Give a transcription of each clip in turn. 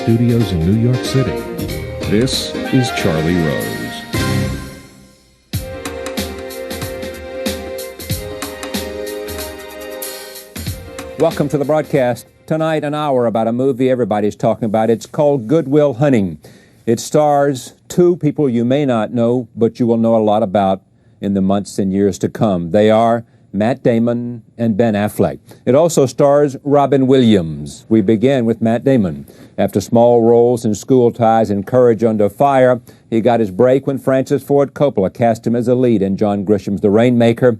studios in New York City. This is Charlie Rose. Welcome to the broadcast. Tonight, an hour about a movie everybody's talking about. It's called Good Will Hunting. It stars two people you may not know, but you will know a lot about in the months and years to come. They are Matt Damon and Ben Affleck. It also stars Robin Williams. We begin with Matt Damon. After small roles in School Ties and Courage Under Fire, he got his break when Francis Ford Coppola cast him as a lead in John Grisham's The Rainmaker.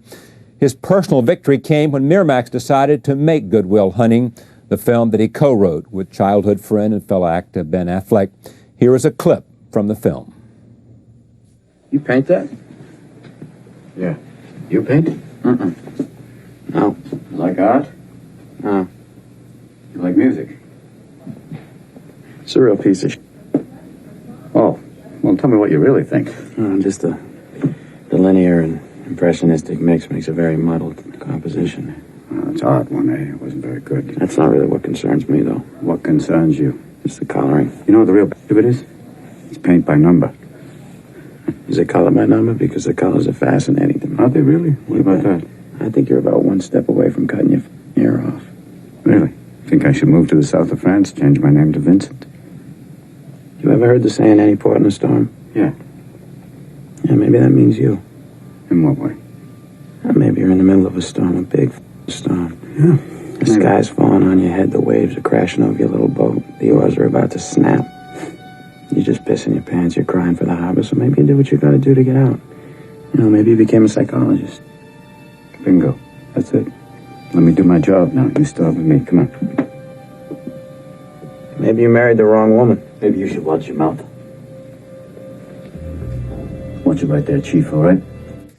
His personal victory came when Miramax decided to make Good Will Hunting, the film that he co-wrote with childhood friend and fellow actor Ben Affleck. Here is a clip from the film. You paint that? Yeah. You paint it? Mm-mm. No. You like art? No. You like music? It's a real piece of shit. Oh, well, tell me what you really think. Just the linear and impressionistic mix makes a very muddled composition. Well, it's art, one A. It wasn't very good. That's not really what concerns me, though. What concerns you? It's the coloring. You know what the real of it is? It's paint by number. Is it color by number? Because the colors are fascinating to me. Are they really? What about that? I think you're about one step away from cutting your ear off. Really? Think I should move to the south of France, change my name to Vincent? You ever heard the saying, any port in a storm? Yeah. Yeah, maybe that means you. In what way? Maybe you're in the middle of a storm, a big storm. Yeah. The sky's falling on your head, the waves are crashing over your little boat, the oars are about to snap. You're just pissing your pants, you're crying for the harbor, so maybe you do what you gotta do to get out. You know, maybe you became a psychologist. Bingo. That's it. Let me do my job now. You start with me. Come on. Maybe you married the wrong woman. Maybe you should watch your mouth. Watch it right there, Chief, all right?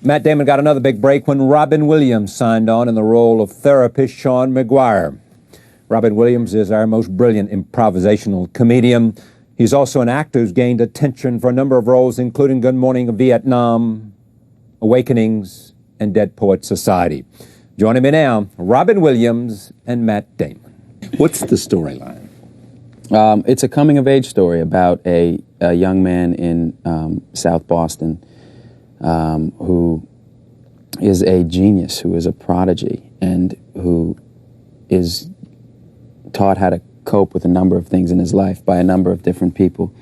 Matt Damon got another big break when Robin Williams signed on in the role of therapist Sean McGuire. Robin Williams is our most brilliant improvisational comedian. He's also an actor who's gained attention for a number of roles, including Good Morning Vietnam, Awakenings, and Dead Poets Society. Joining me now, Robin Williams and Matt Damon. What's the storyline? It's a coming-of-age story about a young man in South Boston who is a genius, who is a prodigy, and who is taught how to cope with a number of things in his life by a number of different people.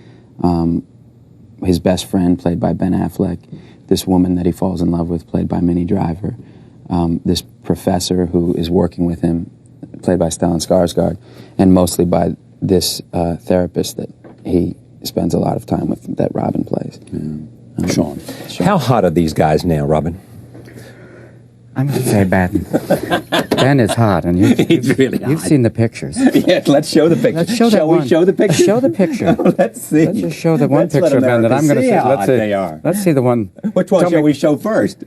His best friend, played by Ben Affleck, this woman that he falls in love with, played by Minnie Driver, this professor who is working with him, played by Stellan Skarsgård, and mostly by this therapist that he spends a lot of time with, that Robin plays. Sean. How hot are these guys now, Robin? I'm going to say Ben is hot, and He's really you've hot. seen the pictures. Yes, let's show the picture. Let's show that Shall one. we show the picture? Show the picture. Let's see. Let's just show the one Let's let picture of Ben that I'm going to Americans see. see how Let's hot see. they are. Let's see the one. Which one Tell shall me- we show first?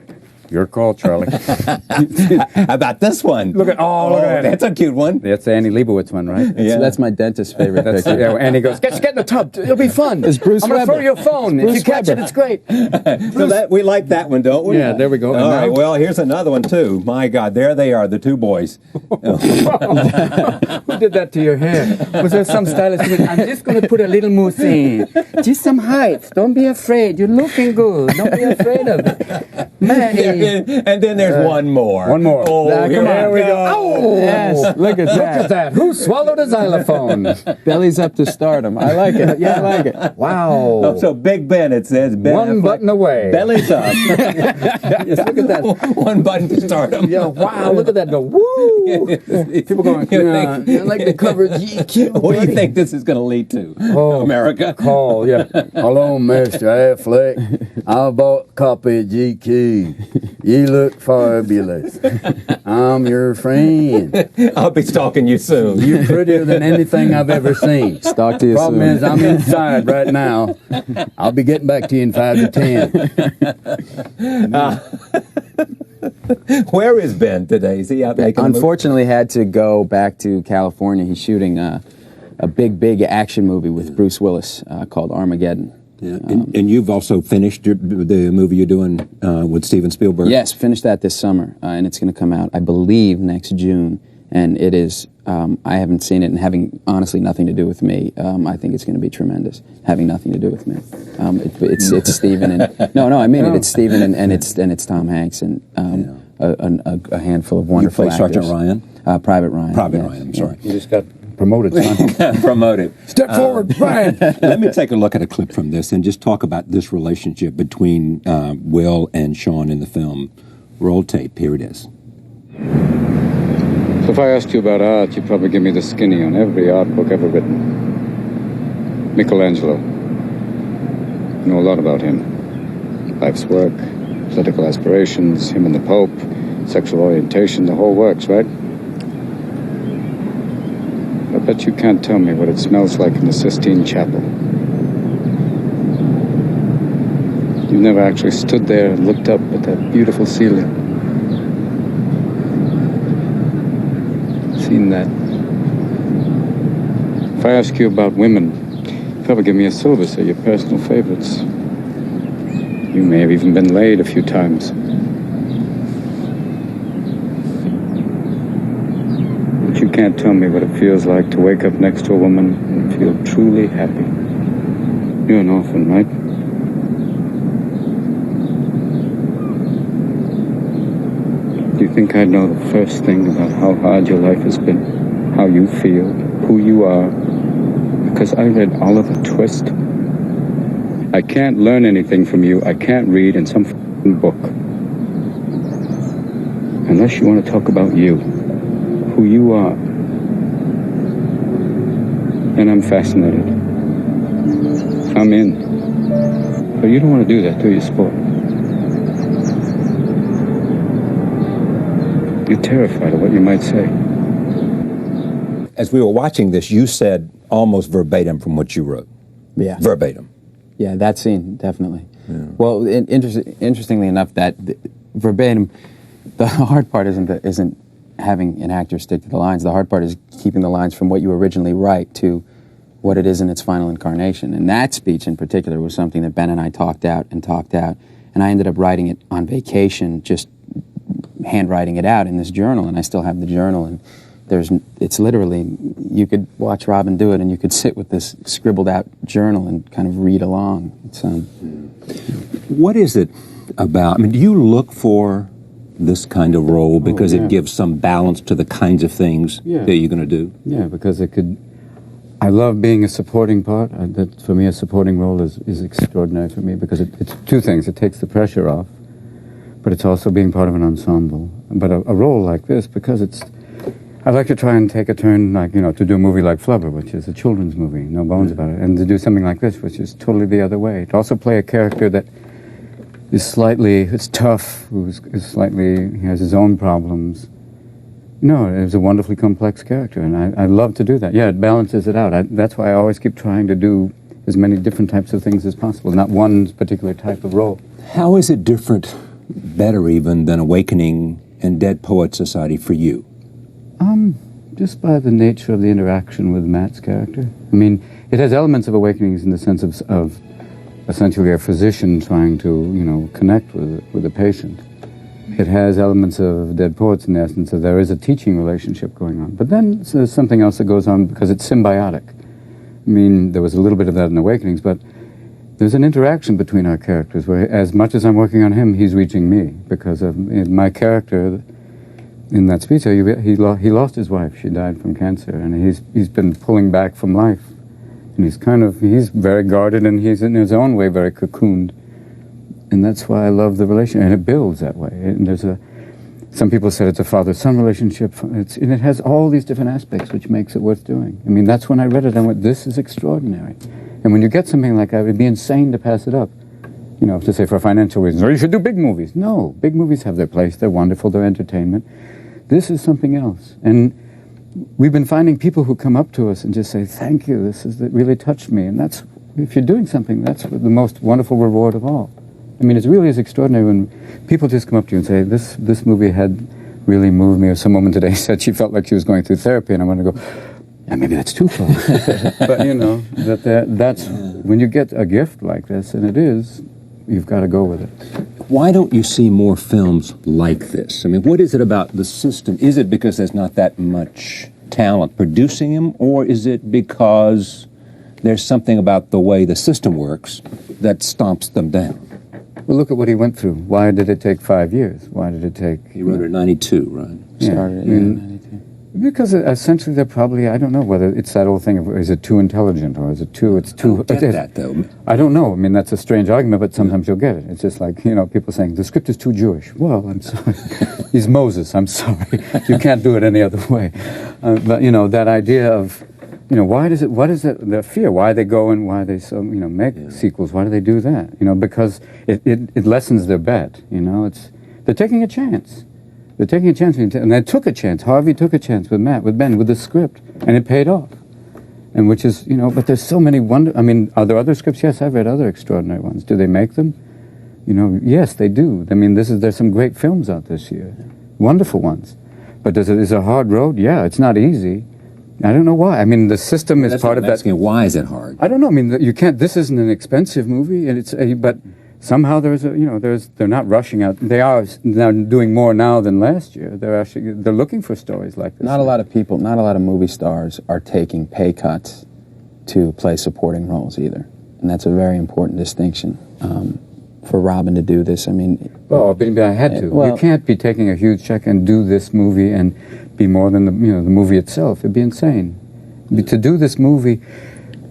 Your call, Charlie. How about this one? Look at that. That's a cute one. That's the Annie Leibovitz one, right? Yeah. So that's my dentist's favorite That's, picture. yeah, and he goes, get in the tub. It'll be fun. It's Bruce I'm going to Weber. throw you a phone. If you catch it, it's great. So we like that one, don't we? Yeah, there we go. All And right, now- well, here's another one, too. My God, there they are, the two boys. Who did that to your hair? Was there some stylist who went, I'm just going to put a little mousse in. Just some height. Don't be afraid. You're looking good. Don't be afraid of it. Manny. And then there's one more. One more. Oh, here we go. Oh, yes. Look at that. Who swallowed a xylophone? Belly's up to stardom. I like it. Yeah, I like it. Wow. Oh, so Big Ben, it says. Ben One Affleck, button away. Belly's up. Yes, look at that. One button to start them. Yeah, wow, look at that. Go, woo. People going, I like the cover GQ. What do you think this is going to lead to? Oh, America? Call, yeah. Hello, Mr. Affleck. I bought a copy of GQ. You look fabulous. I'm your friend. I'll be stalking you soon. You're prettier than anything I've ever seen. Talk to you Problem soon. is, I'm inside right now. I'll be getting back to you in 5 to 10. Where is Ben today? Is he out making a movie? Unfortunately, had to go back to California. He's shooting a big action movie with Bruce Willis called Armageddon. Yeah. And you've also finished the movie you're doing with Steven Spielberg? Yes, finished that this summer, and it's going to come out, I believe, next June. And it is, I haven't seen it, and having honestly nothing to do with me, I think it's going to be tremendous. Having nothing to do with me, it's Stephen and I mean it. It's Stephen and it's Tom Hanks and a handful of wonderful You play actors. Sergeant Ryan? Private Ryan. Private yes. Ryan, I'm sorry. You just got promoted, son. Promoted. Step forward, Ryan. Let me take a look at a clip from this and just talk about this relationship between Will and Sean in the film. Roll tape, here it is. So if I asked you about art, you'd probably give me the skinny on every art book ever written. Michelangelo. You know a lot about him. Life's work, political aspirations, him and the Pope, sexual orientation, the whole works, right? I bet you can't tell me what it smells like in the Sistine Chapel. You've never actually stood there and looked up at that beautiful ceiling. Seen that. If I ask you about women, you'd probably give me a syllabus of your personal favorites. You may have even been laid a few times. But you can't tell me what it feels like to wake up next to a woman and feel truly happy. You're an orphan, right? Do you think I'd know the first thing about how hard your life has been? How you feel? Who you are? Because I read Oliver Twist. I can't learn anything from you. I can't read in some f***ing book. Unless you want to talk about you. Who you are. Then I'm fascinated. I'm in. But you don't want to do that, do you, sport? You're terrified of what you might say. As we were watching this, you said almost verbatim from what you wrote. Yeah. Verbatim. Yeah, that scene, definitely. Yeah. Well, interestingly enough, that verbatim, the hard part isn't having an actor stick to the lines. The hard part is keeping the lines from what you originally write to what it is in its final incarnation. And that speech in particular was something that Ben and I talked out. And I ended up writing it on vacation, just handwriting it out in this journal. And I still have the journal. And it's literally, you could watch Robin do it and you could sit with this scribbled out journal and kind of read along. It's, what is it about, do you look for this kind of role because it gives some balance to the kinds of things that you're going to do? Yeah, because I love being a supporting part. That for me, a supporting role is extraordinary for me because it's two things. It takes the pressure off, but it's also being part of an ensemble. But a role like this, because I like to try and take a turn, to do a movie like Flubber, which is a children's movie, no bones about it, and to do something like this, which is totally the other way. To also play a character that is tough, he has his own problems. It's a wonderfully complex character, and I love to do that. Yeah, it balances it out. That's why I always keep trying to do as many different types of things as possible, not one particular type of role. How is it different, better even, than Awakening and Dead Poets Society for you? Just by the nature of the interaction with Matt's character. It has elements of Awakenings in the sense of essentially a physician trying to, connect with a patient. It has elements of Dead Poets in the essence of there is a teaching relationship going on. But then there's something else that goes on because it's symbiotic. There was a little bit of that in Awakenings, but there's an interaction between our characters where as much as I'm working on him, he's reaching me because of my character. In that speech, he lost his wife. She died from cancer, and he's been pulling back from life. And he's very guarded, and he's in his own way very cocooned. And that's why I love the relationship, and it builds that way. And some people said it's a father-son relationship, and it has all these different aspects, which makes it worth doing. That's when I read it, I went, this is extraordinary. And when you get something like that, it'd be insane to pass it up. To say for financial reasons, or you should do big movies. No, big movies have their place. They're wonderful. They're entertainment. This is something else. And we've been finding people who come up to us and just say, thank you, that really touched me. And if you're doing something, that's the most wonderful reward of all. It really is extraordinary when people just come up to you and say, this movie had really moved me. Or some woman today said she felt like she was going through therapy. And I want to go, yeah, maybe that's too far. But that's when you get a gift like this, and it is, you've got to go with it. Why don't you see more films like this? I mean, what is it about the system? Is it because there's not that much talent producing them, or is it because there's something about the way the system works that stomps them down? Well, look at what he went through. Why did it take 5 years? Why did it take... He wrote it in 92, right? Yeah, Started I mean, because essentially they're probably, I don't know whether it's that old thing of, is it too intelligent or is it too, it's too... I don't get that, though. I don't know. I mean, that's a strange argument, but sometimes you'll get it. It's just like, you know, people saying, the script is too Jewish. Well, I'm sorry. He's Moses. I'm sorry. You can't do it any other way. But, you know, that idea of, you know, what is it, the fear? Why they go and why they make sequels? Why do they do that? You know, because it lessens their bet, you know. They're taking a chance. They're taking a chance, and they took a chance. Harvey took a chance with Matt, with Ben, with the script, and it paid off. And which is, you know, but there's so many I mean, are there other scripts? Yes, I've read other extraordinary ones. Do they make them? You know, yes, they do. I mean, there's some great films out this year, wonderful ones. But is it a hard road? Yeah, it's not easy. I don't know why. I mean, the system is part of that. Asking, why is it hard? I don't know. I mean, you can't. This isn't an expensive movie, and but somehow they're not rushing out. They are now doing more now than last year. They're looking for stories like this. Not a lot of movie stars are taking pay cuts to play supporting roles either, and that's a very important distinction. For Robin to do this, I mean, well, but I had to. Well, you can't be taking a huge check and do this movie and be more than the movie itself. It'd be insane. To do this movie,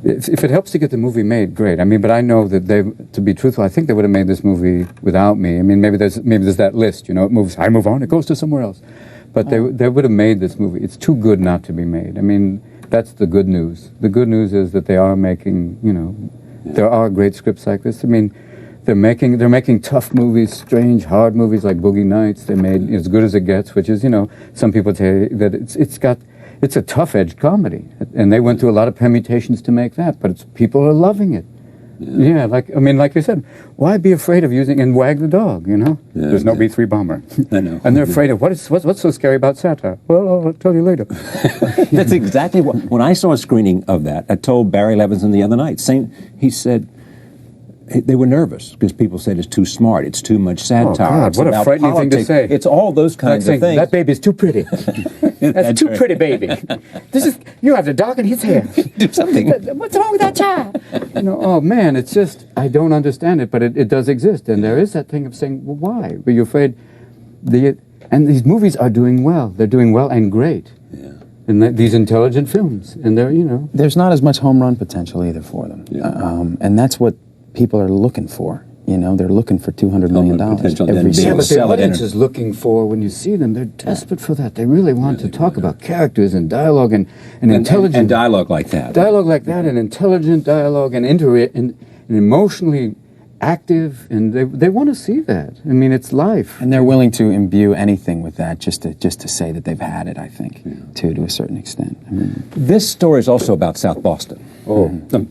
if it helps to get the movie made, great. I mean, but I know that to be truthful, I think they would have made this movie without me. I mean, maybe there's that list. You know, I move on, it goes to somewhere else. But they would have made this movie. It's too good not to be made. I mean, that's the good news. The good news is that they are making. You know, there are great scripts like this. I mean. They're making tough movies, strange, hard movies like Boogie Nights. They made As Good as It Gets, which is, you know, some people say that it's a tough-edged comedy, and they went through a lot of permutations to make that, but people are loving it. Yeah, like you said, why be afraid of using and wag the dog? You know, there's no B-3 bomber. I know, and they're afraid of what's so scary about satire. Well, I'll tell you later. That's exactly what. When I saw a screening of that, I told Barry Levinson the other night. He said. They were nervous because people said it's too smart, it's too much satire. Oh, God, what a frightening thing to say. It's all those kinds of things. That baby's too pretty. That's too pretty, baby. You have to darken his hair. Do something. What's wrong with that child? You know, oh man, it's just, I don't understand it, but it does exist. And there is that thing of saying, well, why? Were you afraid? And these movies are doing well. They're doing well and great. Yeah. And these intelligent films. And they're, you know. There's not as much home run potential either for them. Yeah. And that's what people are looking for. You know, they're looking for $200 million every year. But the audience is looking for, when you see them, they're desperate for that. They really want to talk about characters and dialogue and intelligent... And dialogue like that. Dialogue like that, and intelligent dialogue, and emotionally active, and they want to see that. I mean, it's life. And they're willing to imbue anything with that just to say that they've had it, I think, to a certain extent. I mean, this story is also about South Boston. Oh.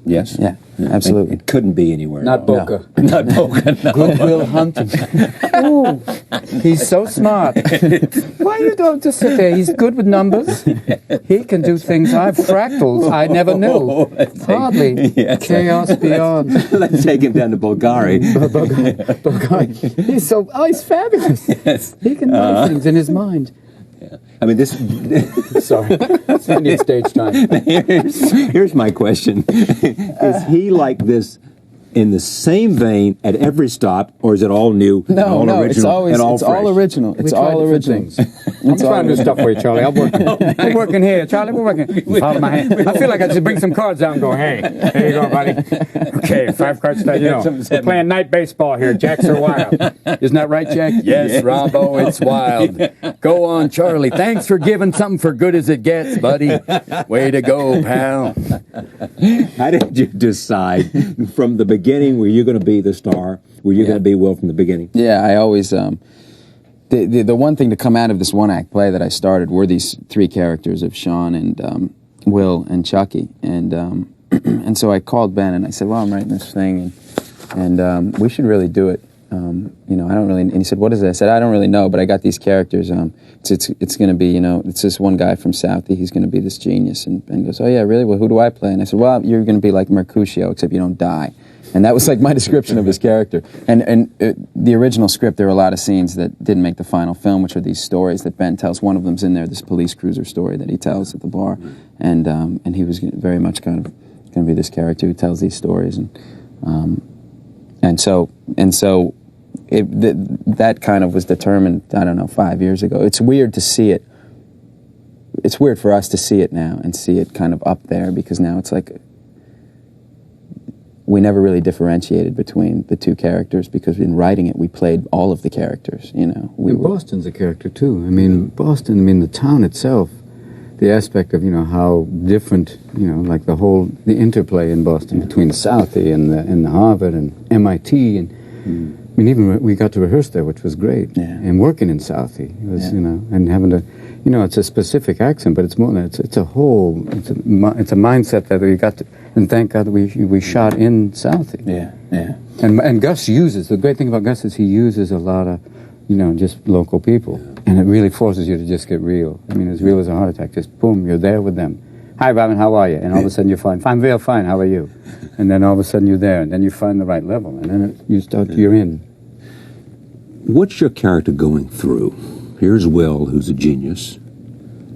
Yes? Yeah, absolutely. It couldn't be anywhere. Not Boca. No. Not Boca, no. Goodwill Hunting. Oh, he's so smart. Why you don't just sit there? He's good with numbers. He can do things. Fractals I never knew. Hardly. Yes. Chaos beyond. Let's take him down to Bulgari. Bulgari. He's fabulous. Yes. He can do things in his mind. I mean, this... Sorry. I need stage time. Here's my question. Is he like this in the same vein at every stop, or is it all new, all original, and all fresh? All original. It's all original. I'm trying to do stuff for you, Charlie. We're working here. Charlie, we're working. Follow my hand. I feel like I should bring some cards out and go, hey, there you go, buddy. Okay, 5 cards. You know, we're playing night baseball here. Jacks are wild. Isn't that right, Jack? Yes, Robbo, it's wild. Go on, Charlie. Thanks for giving something for good as it gets, buddy. Way to go, pal. How did you decide from the beginning were you going to be the star? Were you going to be Will from the beginning? Yeah, I always... The one thing to come out of this one-act play that I started were these 3 characters of Sean and Will and Chucky, and so I called Ben and I said, "Well, I'm writing this thing, and we should really do it. You know, I don't really." And he said, "What is it?" I said, "I don't really know, but I got these characters. It's going to be, you know, it's this one guy from Southie. He's going to be this genius." And Ben goes, "Oh yeah, really? Well, who do I play?" And I said, "Well, you're going to be like Mercutio, except you don't die." And that was like my description of his character. And the original script, there were a lot of scenes that didn't make the final film, which are these stories that Ben tells. One of them's in there, this police cruiser story that he tells at the bar. And he was very much kind of going to be this character who tells these stories. And so that kind of was determined, I don't know, 5 years ago. It's weird to see it. It's weird for us to see it now and see it kind of up there, because now it's like we never really differentiated between the two characters, because in writing it we played all of the characters, you know. Boston's a character too. I mean, Boston, I mean, the town itself, the aspect of, you know, how different, you know, like the interplay in Boston between Southie and the Harvard and MIT, and I mean, even we got to rehearse there, which was great. Yeah. And working in Southie, it was, you know, and having to, you know, it's a specific accent, but it's more than it's a whole, it's a mindset that we got to, and thank God that we shot in Southie. Yeah, yeah. And Gus uses, the great thing about Gus is he uses a lot of, you know, just local people, and it really forces you to just get real. I mean, as real as a heart attack, just boom, you're there with them. Hi, Robin, how are you? And all of a sudden you're fine. Fine, real fine, how are you? And then all of a sudden you're there, and then you find the right level, and then you're in. What's your character going through? Here's Will, who's a genius,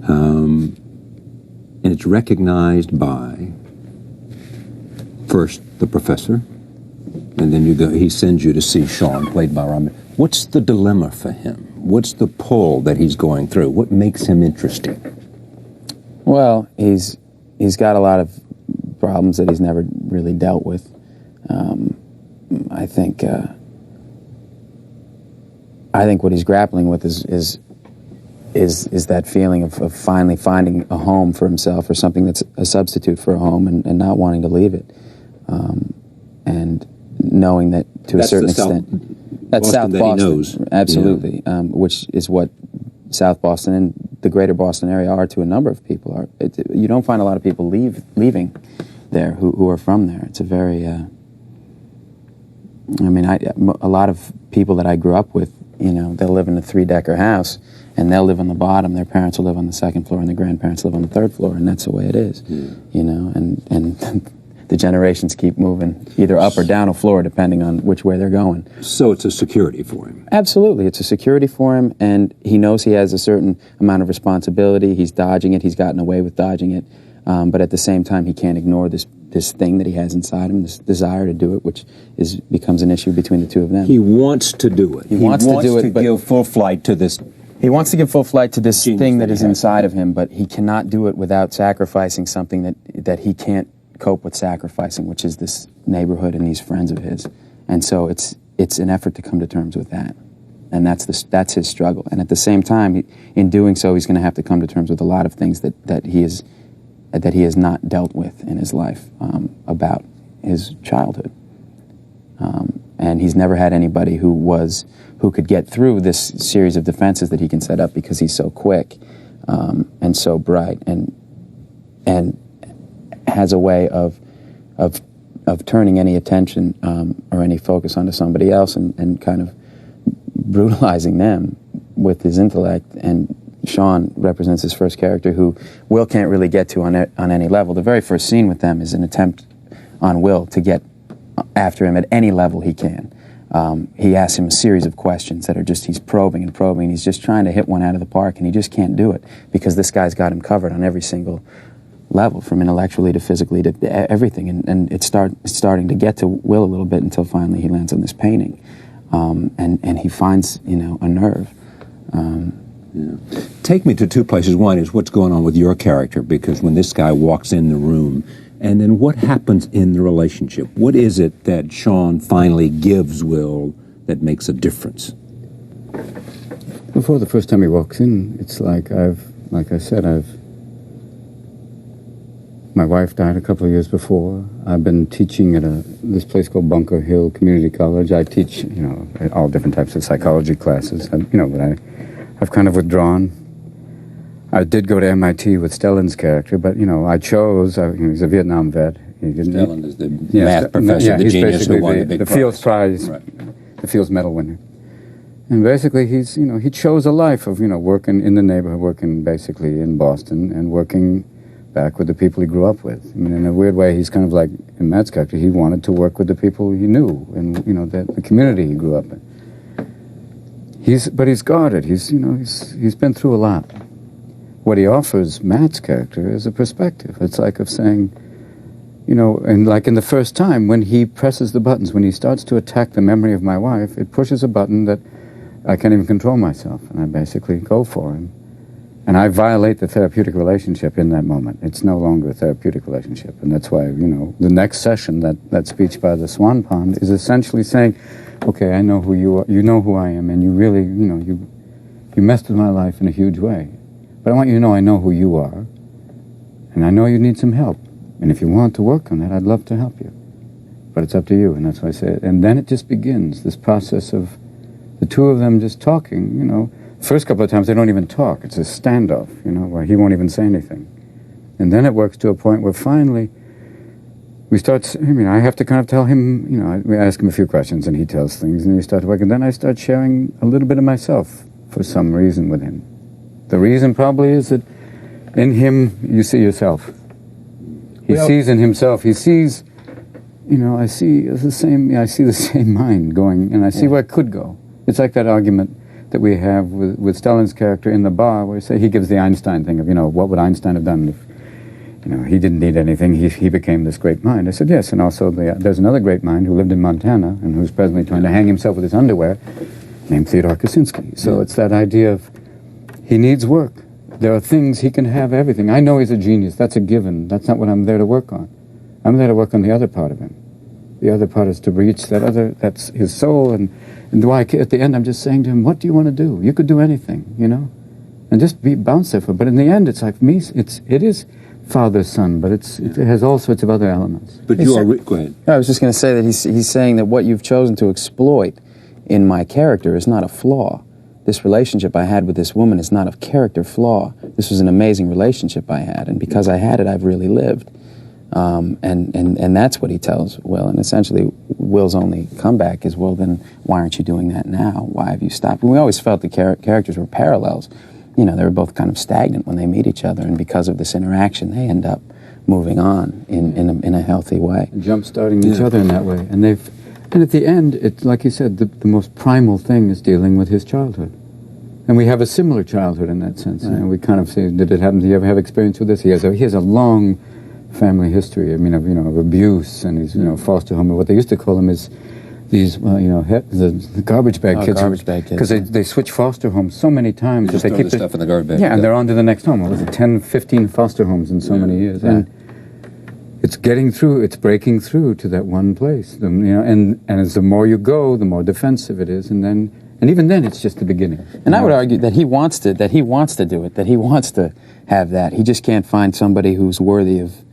and it's recognized by, first, the professor, and then he sends you to see Sean, played by Robin. What's the dilemma for him? What's the pull that he's going through? What makes him interesting? Well, he's got a lot of problems that he's never really dealt with. I think what he's grappling with is that feeling of finally finding a home for himself, or something that's a substitute for a home, and not wanting to leave it, and knowing that to a certain extent, that's South Boston, he knows. Absolutely, yeah. Which is what South Boston and the greater Boston area are to a number of people. You don't find a lot of people leaving there who are from there. It's a very, a lot of people that I grew up with, you know, they'll live in a 3-decker house, and they'll live on the bottom. Their parents will live on the 2nd floor, and their grandparents live on the 3rd floor, and that's the way it is, you know. And the generations keep moving either up or down a floor, depending on which way they're going. So it's a security for him. Absolutely, it's a security for him, and he knows he has a certain amount of responsibility. He's dodging it. He's gotten away with dodging it, but at the same time, he can't ignore this thing that he has inside him, this desire to do it, which becomes an issue between the two of them. He wants to do it. He wants to do it, but give full flight to this. He wants to give full flight to this thing that is has. inside of him, but he cannot do it without sacrificing something that he can't cope with sacrificing, which is this neighborhood and these friends of his. And so it's an effort to come to terms with that, and that's his struggle. And at the same time, in doing so, he's going to have to come to terms with a lot of things that he has not dealt with in his life, about his childhood. And he's never had anybody who could get through this series of defenses that he can set up, because he's so quick and so bright and has a way of turning any attention or any focus onto somebody else and kind of brutalizing them with his intellect. And Sean represents his first character, who Will can't really get to on any level. The very first scene with them is an attempt on Will to get after him at any level he can. He asks him a series of questions that are just, he's probing and probing, and he's just trying to hit one out of the park, and he just can't do it, because this guy's got him covered on every single level, from intellectually to physically to everything. And it's starting to get to Will a little bit, until finally he lands on this painting. And he finds, you know, a nerve. Take me to two places. One is what's going on with your character, because when this guy walks in the room, and then what happens in the relationship? What is it that Sean finally gives Will that makes a difference? Before the first time he walks in, it's like my wife died a couple of years before. I've been teaching at this place called Bunker Hill Community College. I teach, you know, all different types of psychology classes, but I've kind of withdrawn. I did go to MIT with Stellan's character, but, you know, I chose, he's a Vietnam vet. Stellan is the math professor, the genius who won the Fields Prize, the Fields Medal winner. And basically he chose a life of, working in the neighborhood, working basically in Boston, and working back with the people he grew up with. I mean, in a weird way, he's kind of like, in Matt's character, he wanted to work with the people he knew and, the community he grew up in. But he's guarded. He's been through a lot. What he offers Matt's character is a perspective. It's like of saying, and like in the first time, when he presses the buttons, when he starts to attack the memory of my wife, it pushes a button that I can't even control myself, and I basically go for him. And I violate the therapeutic relationship in that moment. It's no longer a therapeutic relationship, and that's why, the next session, that speech by the Swan Pond, is essentially saying, okay, I know who you are, you know who I am, and you really, you messed with my life in a huge way. But I want you to know I know who you are, and I know you need some help. And if you want to work on that, I'd love to help you. But it's up to you, and that's why I say it. And then it just begins, this process of the two of them just talking, First couple of times they don't even talk. It's a standoff, where he won't even say anything. And then it works to a point where finally we start, I have to kind of tell him, we ask him a few questions and he tells things and he starts working. Then I start sharing a little bit of myself for some reason with him. The reason probably is that in him you see yourself. He sees in himself, I see the same mind going, and I see where it could go. It's like that argument that we have with Stellan's character in the bar, where he gives the Einstein thing of, what would Einstein have done if, he didn't need anything, he became this great mind. I said, yes, and also there's another great mind who lived in Montana and who's presently trying to hang himself with his underwear, named Theodore Kaczynski. So it's that idea of he needs work. There are things, he can have everything. I know he's a genius, that's a given. That's not what I'm there to work on. I'm there to work on the other part of him. The other part is to reach that's his soul, and at the end I'm just saying to him, what do you want to do? You could do anything, and just bounce there for. But in the end, it's like me. It is father son, but it has all sorts of other elements. But go ahead. I was just going to say that he's saying that what you've chosen to exploit in my character is not a flaw. This relationship I had with this woman is not a character flaw. This was an amazing relationship I had, and because I had it, I've really lived. And that's what he tells Will, and essentially Will's only comeback is, well, then why aren't you doing that now? Why have you stopped? And we always felt the characters were parallels. They were both kind of stagnant when they meet each other, and because of this interaction, they end up moving on in a healthy way. Jump-starting each other in that way. And at the end, it's like you said, the most primal thing is dealing with his childhood. And we have a similar childhood in that sense. Right. And we kind of say, did it happen? Do you ever have experience with this? He has a long family history. Of abuse, and he's foster home. What they used to call him is these, the garbage bag kids. Garbage bag kids. Because they switch foster homes so many times. Just that they throw keep the stuff in the garbage bag. Yeah, and they're on to the next home. What was it, 10, 15 foster homes in so many years? Right. And it's getting through. It's breaking through to that one place. And as the more you go, the more defensive it is, and even then, it's just the beginning. And I would argue that he wants to do it. That he wants to have that. He just can't find somebody who's worthy of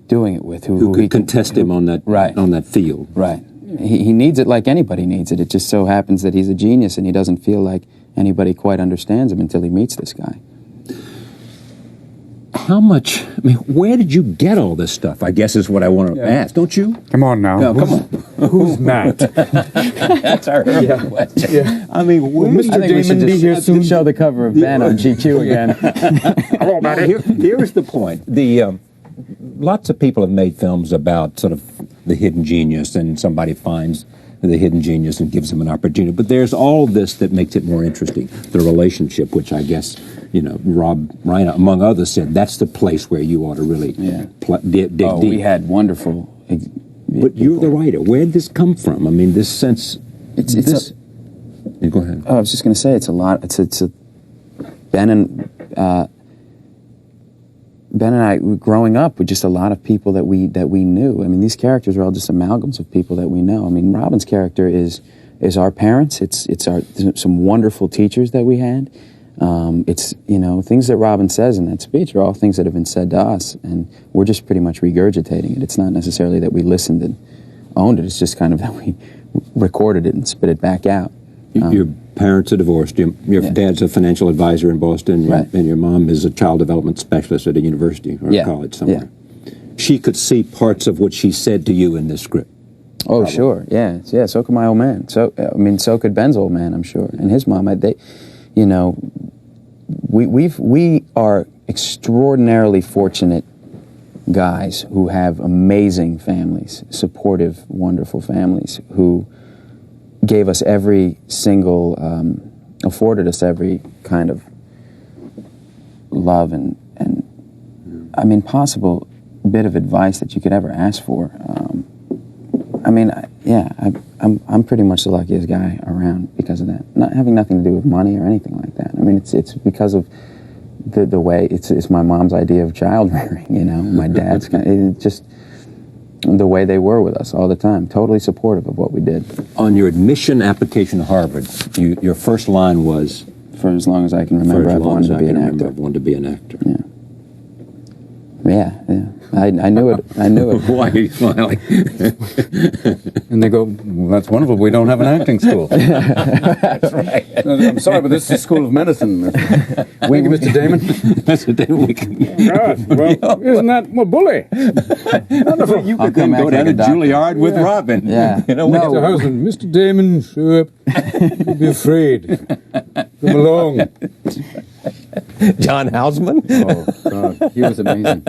doing it with, who could contest him on that on that field. Right. He needs it like anybody needs it. It just so happens that he's a genius and he doesn't feel like anybody quite understands him until he meets this guy. How much, where did you get all this stuff, I guess is what I want to ask, don't you? Come on now. No, come on. Who's Matt? That's our question. Yeah. Where Mr. Damon be here soon? Show the cover of Ben on GQ again. Here's the point. Lots of people have made films about sort of the hidden genius, and somebody finds the hidden genius and gives them an opportunity. But there's all this that makes it more interesting. The relationship, which I guess, Rob Reiner, among others, said that's the place where you ought to really dig deep. We had wonderful But you're the writer. Where did this come from? This sense... Go ahead. I was just going to say, it's a lot. Ben and I, growing up, were just a lot of people that we knew. These characters are all just amalgams of people that we know. Robin's character is our parents. It's some wonderful teachers that we had. It's things that Robin says in that speech are all things that have been said to us, and we're just pretty much regurgitating it. It's not necessarily that we listened and owned it. It's just kind of that we recorded it and spit it back out. Your parents are divorced. Your dad's a financial advisor in Boston, and your mom is a child development specialist at a university or a college somewhere. Yeah. She could see parts of what she said to you in this script. Oh, probably. Sure, yeah. So could my old man. So could Ben's old man, I'm sure, and his mom. We are extraordinarily fortunate guys who have amazing families, supportive, wonderful families, who gave us every single, afforded us every kind of love and I mean, possible bit of advice that you could ever ask for. I'm pretty much the luckiest guy around because of that. Not having nothing to do with money or anything like that. I mean, it's because of the way it's my mom's idea of child rearing. You know, my dad's it's just the way they were with us all the time. Totally supportive of what we did. On your admission application to Harvard, your first line was, For as long as I can remember, I've wanted to be an actor. I've wanted to be an actor. Yeah. Yeah. I knew it. I knew it. Why are you smiling? And they go, well, that's wonderful. We don't have an acting school. That's right. I'm sorry, but this is the School of Medicine. Thank you, Mr. Damon. Mr. Damon, we can... God, well, isn't that a bully? Wonderful. You I'll could then come go act down like to a doctor. Juilliard with Robin. Yeah. You know, Mr. Husband, Mr. Damon, don't be afraid. Come along. John Houseman. Oh, God, he was amazing.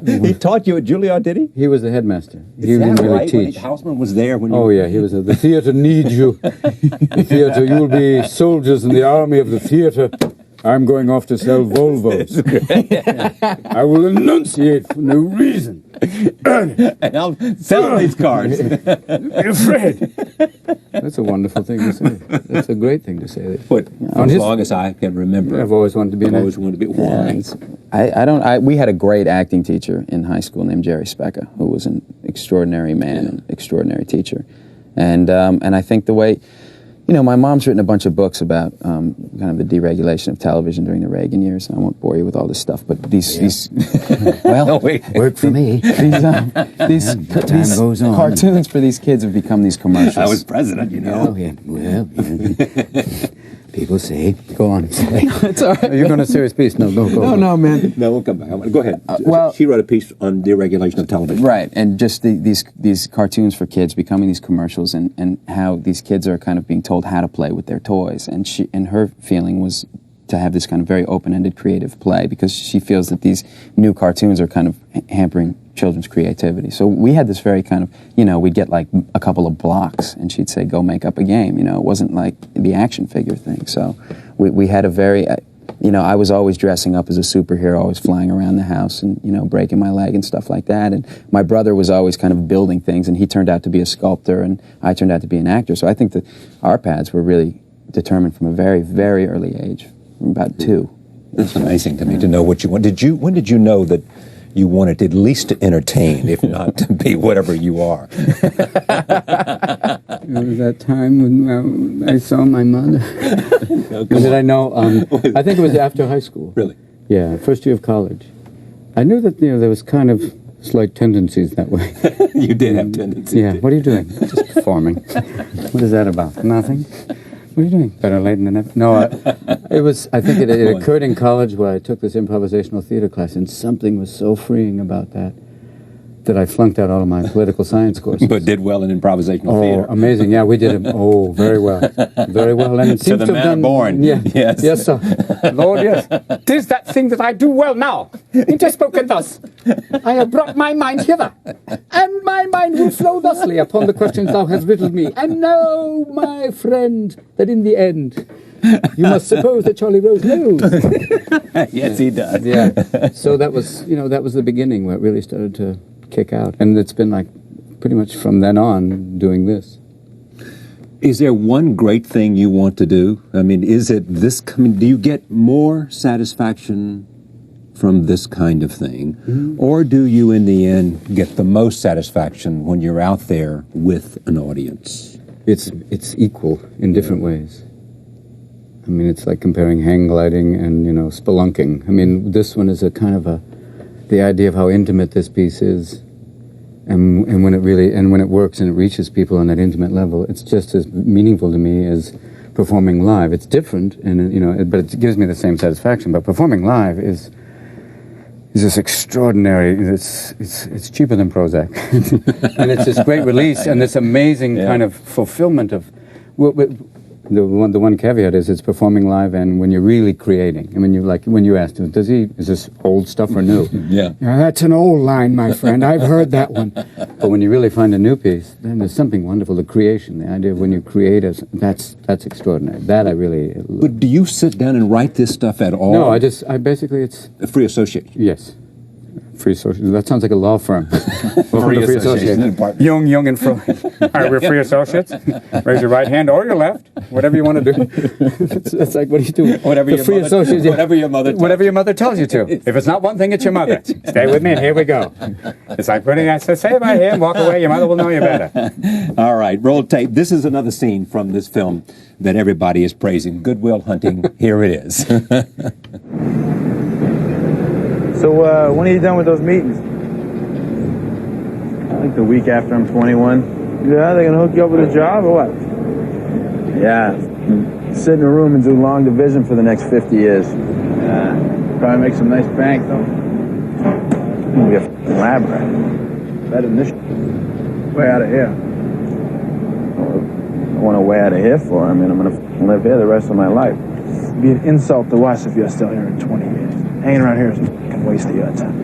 He taught you at Juilliard, did he? He was the headmaster. He Is that didn't really right? When teach. Houseman was there when you... Oh, yeah, he was. The theatre needs you. The theatre, you will be soldiers in the army of the theatre. I'm going off to sell Volvos. I will enunciate for no reason. And I'll sell these cars. Be afraid. That's a wonderful thing to say. That's a great thing to say. But for as long as I can remember, I've always wanted to be an I've always actor. wanted to be... Why? We had a great acting teacher in high school named Jerry Specca, who was an extraordinary man and extraordinary teacher. And I think the way, you know, my mom's written a bunch of books about kind of the deregulation of television during the Reagan years. And I won't bore you with all this stuff, but these Work for me. these goes on. cartoons for these kids have become these commercials. I was president, you know. Oh, yeah. Well, people say. Go on. It's all right. You're going to a serious piece. No, go. No, man. No, we'll come back. Go ahead. well- She wrote a piece on deregulation of television. Right, and just these cartoons for kids becoming these commercials, and how these kids are kind of being told how to play with their toys. And her feeling was to have this kind of very open-ended creative play, because she feels that these new cartoons are kind of hampering children's creativity. So we had this very kind of, you know, we'd get like a couple of blocks and she'd say, go make up a game. You know, it wasn't like the action figure thing. So we had a very, you know, I was always dressing up as a superhero, always flying around the house and, you know, breaking my leg and stuff like that. And my brother was always kind of building things, and he turned out to be a sculptor and I turned out to be an actor. So I think that our paths were really determined from a very, very early age, from about 2. It's amazing to me to know what you want. When did you know that you wanted at least to entertain, if not to be whatever you are? It was that time when I saw my mother. When did I know? I think it was after high school. Really? Yeah, first year of college. I knew that, you know, there was kind of slight tendencies that way. You did have tendencies. Yeah. What are you doing? Just performing. What is that about? Nothing. What are you doing? Better late than never. No, it was. I think it occurred in college where I took this improvisational theater class, and something was so freeing about that I flunked out all of my political science courses. But did well in improvisational theater. Oh, amazing! Yeah, we did it. Oh, very well, very well. And it To seems the to have manner done. born. Yeah, Yes. yes, sir. Lord, yes. 'Tis that thing that I do well now. It is spoken thus. I have brought my mind hither, and my mind will flow thusly upon the questions thou hast riddled me. And know, my friend, that in the end, you must suppose that Charlie Rose knows. Yes, he does. Yeah. So that was, you know, that was the beginning where it really started to kick out, and it's been like pretty much from then on doing this. Is there one great thing you want to do? I mean, is it this? I mean, do you get more satisfaction from this kind of thing, or do you, in the end, get the most satisfaction when you're out there with an audience? It's equal in different ways. I mean, it's like comparing hang gliding and, you know, spelunking. I mean, this one is a kind of the idea of how intimate this piece is, and when it works and it reaches people on that intimate level, it's just as meaningful to me as performing live. It's different, and, you know, but it gives me the same satisfaction. But performing live is just extraordinary. It's cheaper than Prozac, and it's this great release and this amazing kind of fulfillment of. the one caveat is it's performing live and when you're really creating. I mean, when you asked him, is this old stuff or new? Yeah. Yeah, that's an old line, my friend. I've heard that one. But when you really find a new piece, then there's something wonderful. The creation, the idea of when you create, that's extraordinary. That I really. But do you sit down and write this stuff at all? No, I basically it's A free association. yes. Free association. That sounds like a law firm. Free association. Young and Freud. All right, we're free associates. Raise your right hand or your left, whatever you want to do. It's like, what do you do? Whatever your free mother- associates. yeah. whatever your mother tells Whatever your mother tells you to. If it's not one thing, it's your mother. Stay with me, and here we go. It's like putting that. Say it right here and walk away. Your mother will know you better. All right, roll tape. This is another scene from this film that everybody is praising. Good Will Hunting. Here it is. So, when are you done with those meetings? I think the week after I'm 21. Yeah, they're gonna hook you up with a job or what? Yeah. Sit in a room and do long division for the next 50 years. Yeah. Probably make some nice bank, though. I'm gonna be a f***ing lab rat. Better than this way out of here. I want to way out of here for. I mean, I'm gonna f***ing live here the rest of my life. It'd be an insult to us if you're still here in 20 years. Hanging around here is a f***ing waste of your time.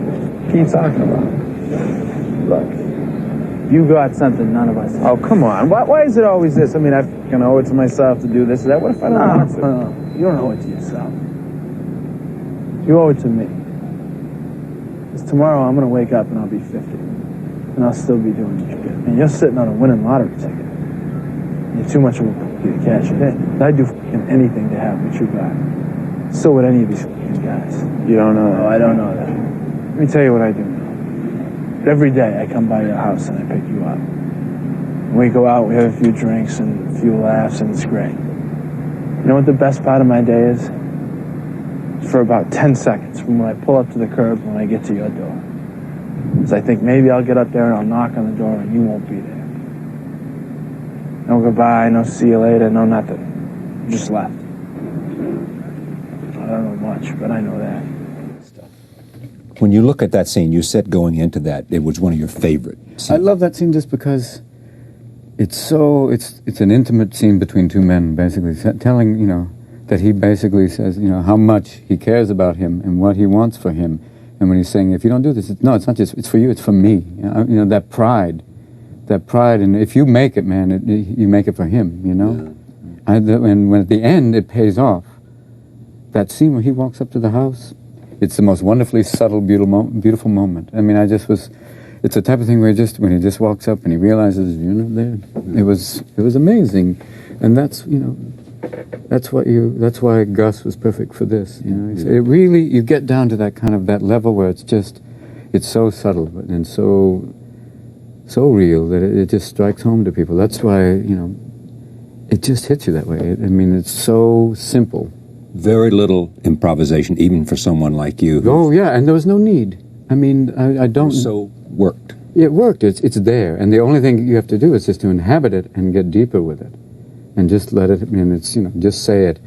What are you talking about? Look, you got something none of us have. Oh, come on. Why is it always this? I mean, I f***ing owe it to myself to do this or that. What if I don't want to? No, you don't owe it to yourself. You owe it to me. Because tomorrow I'm going to wake up and I'll be 50. And I'll still be doing this shit. And you're sitting on a winning lottery ticket. You're too much of a p***y to cash it in. I'd do f***ing anything to have what you got. So would any of these f***ing guys. You don't know that? Oh, I don't know that. Let me tell you what I do know. Every day I come by your house and I pick you up. We go out, we have a few drinks and a few laughs, and it's great. You know what the best part of my day is? It's for about 10 seconds from when I pull up to the curb when I get to your door. Because I think maybe I'll get up there and I'll knock on the door and you won't be there. No goodbye, no see you later, no nothing. You just left. I don't know much, but I know that. When you look at that scene, you said going into that, it was one of your favorite scenes. I love that scene just because it's an intimate scene between two men, basically, telling, that he basically says, how much he cares about him and what he wants for him. And when he's saying, if you don't do this, it's not just, it's for you, it's for me. That pride, and if you make it, man, you make it for him, Yeah. And when at the end it pays off, that scene where he walks up to the house, it's the most wonderfully subtle, beautiful moment. I mean, it's the type of thing where when he just walks up and he realizes you're not there. It was amazing, and that's why Gus was perfect for this. It really, you get down to that level where it's so subtle and so real that it just strikes home to people. That's why it just hits you that way. It's so simple. Very little improvisation, even for someone like you. Oh, yeah, and there was no need. I don't... So worked. It worked. It's there. And the only thing you have to do is just to inhabit it and get deeper with it. And just let it, just say it.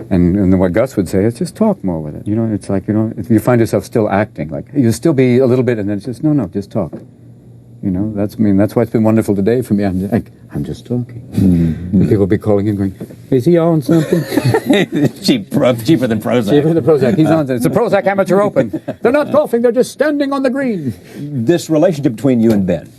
And then what Gus would say is just talk more with it. It's like, if you find yourself still acting, like, you'll still be a little bit, and then it's just, no, just talk. That's why it's been wonderful today for me. I'm just talking. Mm-hmm. People will be calling in going, is he on something? Cheaper than Prozac. Cheaper than Prozac. He's on. It's a Prozac Amateur Open. They're not golfing, they're just standing on the green. This relationship between you and Ben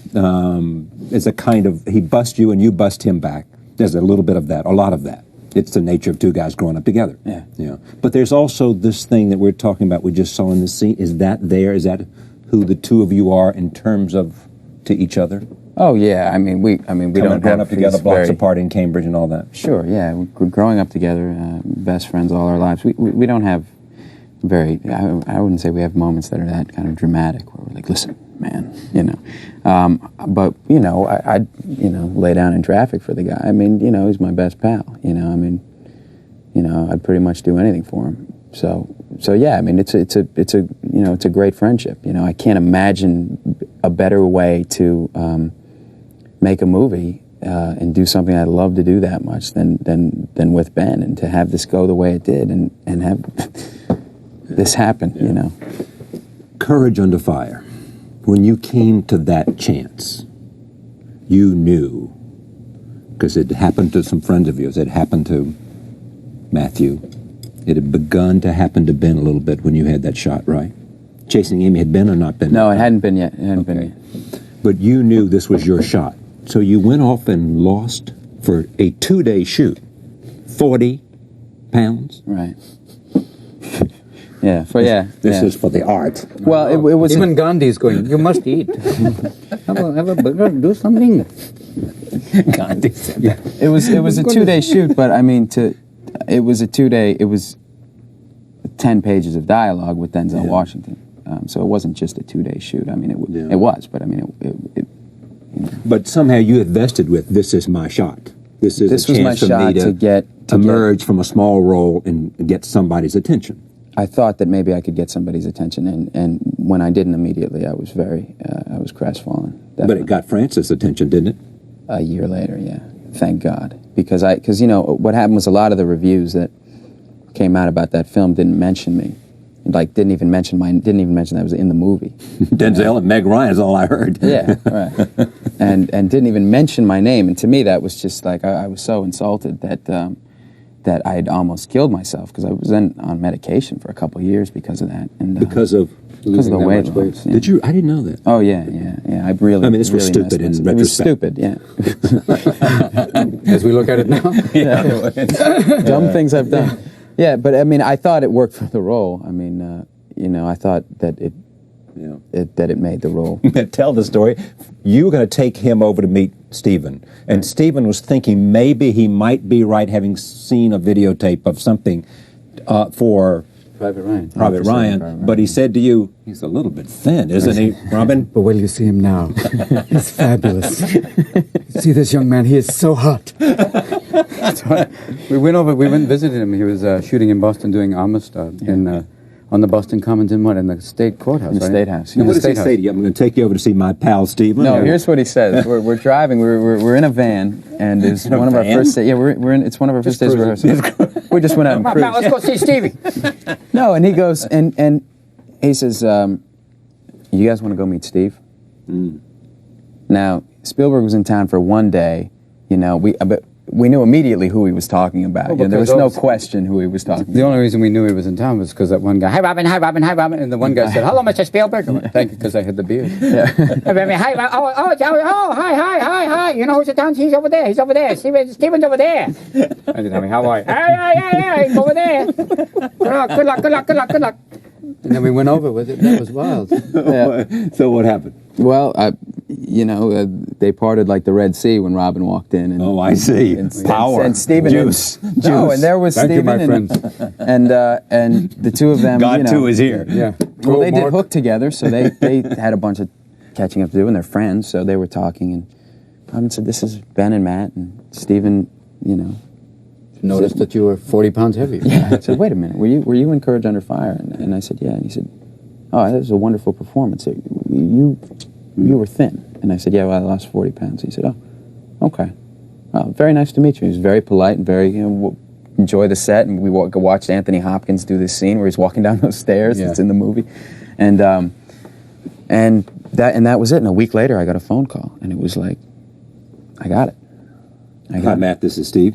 is a kind of, he busts you and you bust him back. There's a little bit of that, a lot of that. It's the nature of two guys growing up together. Yeah. But there's also this thing that we're talking about, we just saw in the scene. Is that there? Is that who the two of you are in terms of to each other? Oh yeah, we don't growing up together, blocks apart in Cambridge and all that. Sure, yeah, we're growing up together, best friends all our lives. We don't have I wouldn't say we have moments that are that kind of dramatic where we're like, listen, man, but I'd lay down in traffic for the guy. He's my best pal. I'd pretty much do anything for him. So yeah, it's a great friendship. I can't imagine a better way to make a movie and do something I love to do that much than with Ben, and to have this go the way it did and have this happen. Courage Under Fire. When you came to that chance, you knew because it happened to some friends of yours. It happened to Matthew. It had begun to happen to Ben a little bit when you had that shot, right? Chasing Amy had been or not been? No, it hadn't been yet. It hadn't been yet. But you knew this was your shot. So you went off and lost for a 2-day shoot 40 pounds? Right. This is for the art. Well, it was... Even Gandhi's going, you must eat. have a burger, do something. Gandhi said that. It was a 2-day shoot, but I mean, it was 10 pages of dialogue with Denzel Washington. So it wasn't just a 2-day shoot. I mean, it was, but I mean, it But somehow you had vested with, this is my shot. This is this a was my chance for shot me to emerge from a small role and get somebody's attention. I thought that maybe I could get somebody's attention, and when I didn't immediately, I was I was crestfallen. Definitely. But it got Francis' attention, didn't it? A year later, yeah. Thank God. Because you know, what happened was a lot of the reviews that came out about that film didn't mention me. Like, didn't even mention that I was in the movie. Denzel and Meg Ryan is all I heard. Yeah, right. and didn't even mention my name. And to me, that was just like, I was so insulted that I had almost killed myself, because I was then on medication for a couple of years because of that. And because of the weight loss. Yeah. Did you? I didn't know that. Oh yeah. I really. I mean, this was really stupid in It was retrospect. stupid, yeah. As we look at it now. Dumb things I've done. Yeah, but I mean, I thought it worked for the role. I mean, you know, I thought that it made the role. Tell the story. You were going to take him over to meet Stephen, and Stephen was thinking maybe he might be right, having seen a videotape of something for Private Ryan. Private Ryan, but he said to you, he's a little bit thin, isn't he, Robin? But wait till you see him now. He's fabulous. See this young man, he is so hot. So we went and visited him. He was shooting in Boston doing Amistad on the Boston Commons in the state courthouse, In the right? State House. What does he say to you? I'm going to take you over to see my pal Stephen. No, here's what he says. We're driving. We're in a van, and it's In a one of our van? first. We're in. It's one of our first days of rehearsal. We just went out and cruised. Let's go see Stevie. No, and he goes and he says, "You guys want to go meet Steve?" Now Spielberg was in town for one day. You know, we knew immediately who he was talking about. Well, You know, there was because no obviously- question who he was talking The about. only reason we knew he was in town was because that one guy, hi Robin, hi Robin, hi Robin, and the one guy said, hello, Mr. Spielberg. I went, thank you, because I had the beard. Yeah. Hi, hi. You know who's in town? He's over there. Steven's over there. I didn't have me, how are you? Hey, he's over there. Good luck. And then we went over with it. That was wild. Yeah. So what happened? Well, they parted like the Red Sea when Robin walked in. And, Oh, I see. Power. And Stephen. Juice. No, and there was Thank you, Stephen. my friends. And the two of them. God you know, too is here. Yeah. Well, they did Mark. Hook together, so they had a bunch of catching up to do, and they're friends, so they were talking. And Robin said, "This is Ben and Matt," and Stephen, you know. Noticed that you were 40 pounds heavier. Yeah. I said, "Wait a minute, were you in Courage Under Fire?" And I said, "Yeah." And he said, "Oh, that was a wonderful performance. You were thin." And I said, "Yeah, well, I lost 40 pounds." He said, "Oh, okay. Well, very nice to meet you." He was very polite and very, enjoy the set. And we watched Anthony Hopkins do this scene where he's walking down those stairs. Yeah. It's in the movie, and that was it. And a week later, I got a phone call, and it was like, I got it. Hi, Matt. This is Steve.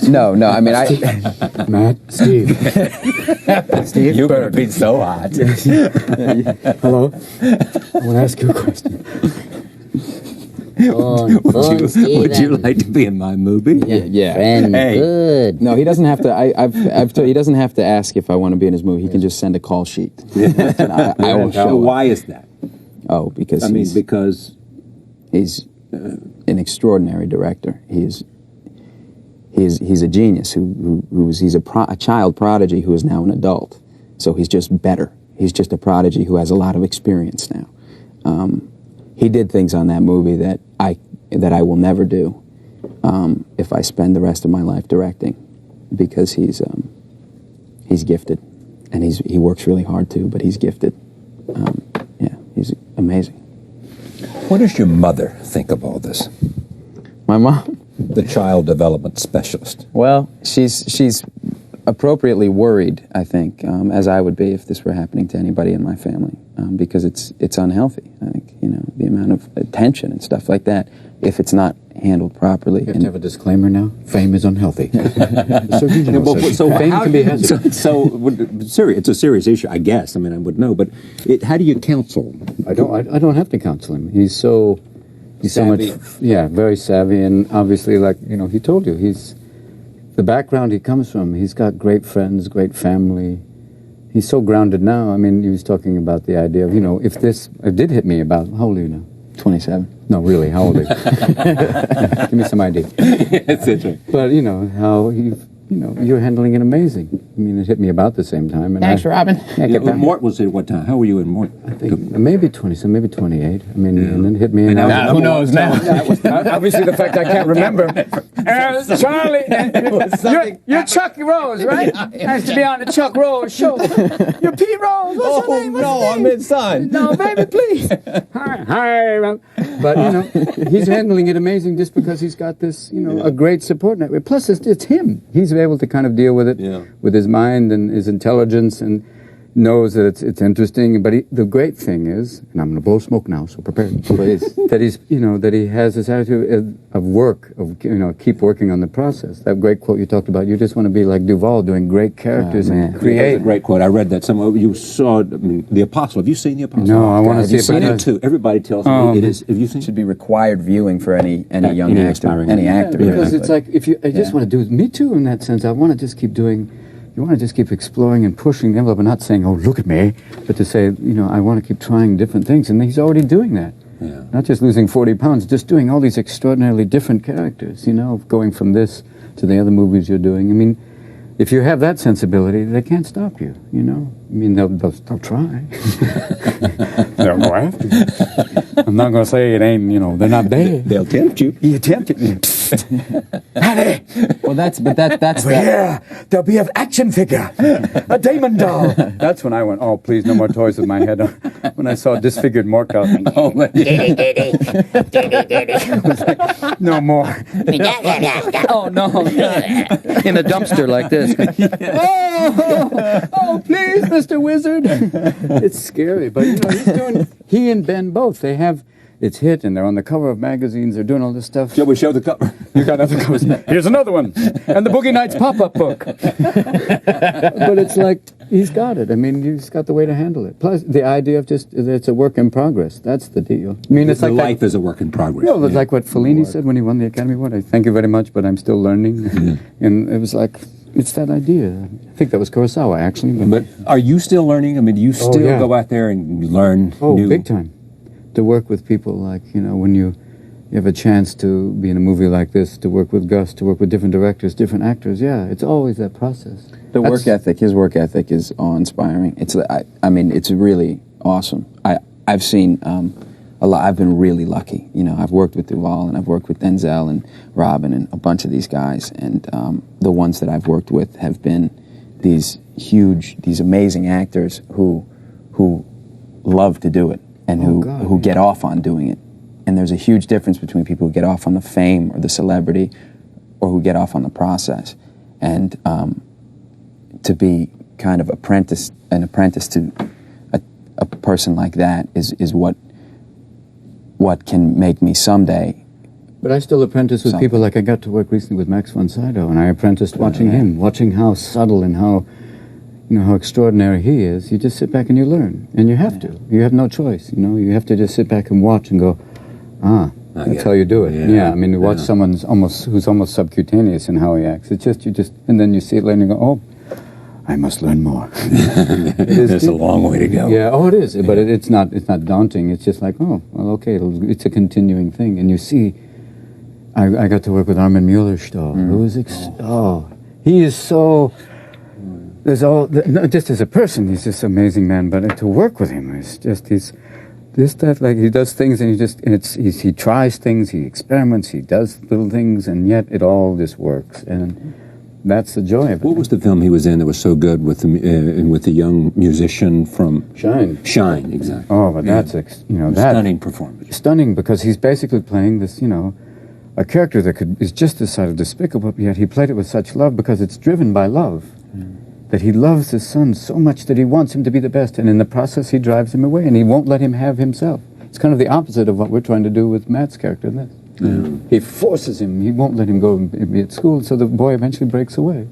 No. I mean, Matt, Steve. Steve, you're going to be so hot. Hello. I want to ask you a question. Would you like to be in my movie? Yeah. Friend, Hey. good. No, he doesn't have to. I've told he doesn't have to ask if I want to be in his movie. He can just send a call sheet. And I will show up. Why is that? Oh, because I mean, because he's an extraordinary director. He's a genius he's a child prodigy who is now an adult. So he's just better. He's just a prodigy who has a lot of experience now. He did things on that movie that I will never do if I spend the rest of my life directing, because he's gifted, and he works really hard too. But he's gifted. He's amazing. what does your mother think of all this? My mom. The child development specialist. Well, she's appropriately worried, I think, as I would be if this were happening to anybody in my family, because it's unhealthy. I think, the amount of attention and stuff like that if it's not handled properly. You have to have a disclaimer now. Fame is unhealthy. The Surgeon General says fame can be hazardous. It's a serious issue, I guess. I mean, I would know, but how do you counsel? I don't have to counsel him. He's so Savvy. much, very savvy, and obviously, like, he told you, he's the background he comes from. He's got great friends, great family. He's so grounded now. I mean, he was talking about the idea of, if it did hit me about, how old are you now? 27. No, really, how old are you? Give me some idea. That's it. But, how you're handling it amazing. I mean, it hit me about the same time. And Thanks, Robin. Mort was at what time? How were you in Mort? I think maybe 27, maybe 28. I mean, and then it hit me. Who knows now? Obviously, the fact I can't remember. Charlie, you're Chuck Rose, right? Nice to be on the Chuck Rose show. You're Pete Rose. What's your name? I'm inside. No, baby, please. Hi. But, he's handling it amazing just because he's got this, a great support network. Plus, it's him. He's able to kind of deal with it with his mind and his intelligence, and knows that it's interesting. But the great thing is, and I'm going to blow smoke now, so prepare. That he's, that he has this attitude of work, of keep working on the process. That great quote you talked about. You just want to be like Duvall, doing great characters and create. That's a great quote. I read that somewhere. You saw The Apostle. Have you seen The Apostle? No, I want to see it. I've seen it too. Everybody tells me it is. Have you seen It should be required viewing for any young actor, any actor. Because it's like, I just want to do, me too in that sense. I want to just keep doing. You want to just keep exploring and pushing the envelope and not saying, oh, look at me, but to say, I want to keep trying different things. And he's already doing that. Yeah. Not just losing 40 pounds, just doing all these extraordinarily different characters, going from this to the other movies you're doing. I mean, if you have that sensibility, they can't stop you, I mean, they'll try. They'll go after you. I'm not going to say it ain't, they're not there. They'll tempt you. You tempt you. Honey, Well, that's yeah, there'll be an action figure, a Damon doll. That's when I went, oh, please, no more toys with my head on. When I saw disfigured Mork out. No more. Oh, no. In a dumpster like this. Oh, please, Mr. Wizard. It's scary, but he and Ben both, they have, it's hit, and they're on the cover of magazines, they're doing all this stuff. Shall we show the cover? You got other covers. Here's another one. And the Boogie Nights pop-up book. But it's like, he's got it. I mean, he's got the way to handle it. Plus, the idea of just, it's a work in progress. That's the deal. I mean, it's like life is a work in progress. Well, it's like what Fellini said when he won the Academy Award. Thank you very much, but I'm still learning. And it was like, it's that idea. I think that was Kurosawa, actually. But are you still learning? I mean, do you still go out there and learn new? Big time. To work with people like, when you have a chance to be in a movie like this, to work with Gus, to work with different directors, different actors, it's always that process. His work ethic is awe-inspiring. I mean, it's really awesome. I've seen a lot. I've been really lucky. I've worked with Duvall, and I've worked with Denzel and Robin and a bunch of these guys, and the ones that I've worked with have been these amazing actors who love to do it. And who get off on doing it. And there's a huge difference between people who get off on the fame or the celebrity or who get off on the process. And to be kind of an apprentice to a person like that is what can make me someday. But I still apprentice with people like I got to work recently with Max von Sydow, and I apprenticed watching him, watching how subtle and how extraordinary he is. You just sit back and you learn. And you have to. You have no choice, You have to just sit back and watch and go, that's how you do it. I mean, you watch someone who's almost subcutaneous in how he acts. It's just, and then you see it later and you go, oh, I must learn more. There's a long way to go. Yeah, it is. But it's not daunting. It's just like, oh, well, okay, it's a continuing thing. And you see, I got to work with Armin Mueller-Stahl, who is, he is so... There's just as a person, he's just an amazing man. But to work with him, it's just he does things and he tries things, he experiments, he does little things, and yet it all just works. And that's the joy of it. What was the film he was in that was so good with the young musician from Shine? Shine, exactly. Oh, but that's stunning performance. Stunning, because he's basically playing this a character that is just this side of despicable, but yet he played it with such love because it's driven by love. That he loves his son so much that he wants him to be the best, and in the process he drives him away, and he won't let him have himself. It's kind of the opposite of what we're trying to do with Matt's character in this. He forces him. He won't let him go and be at school, so the boy eventually breaks away.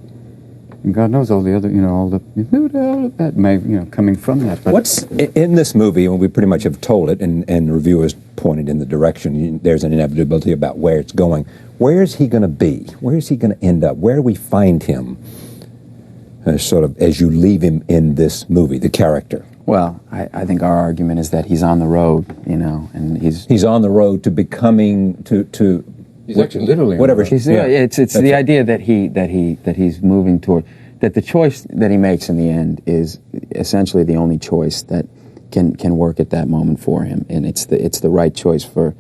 And God knows all the other, all that may, coming from that. But What's in this movie, and we pretty much have told it, and reviewers pointed in the direction, there's an inevitability about where it's going. Where is he going to be? Where is he going to end up? Where do we find him, sort of, as you leave him in this movie, the character? Well, I think our argument is that he's on the road, and he's on the road to becoming, to he's actually literally whatever. It's the idea that he's moving toward, that the choice that he makes in the end is essentially the only choice that can work at that moment for him, and it's the right choice for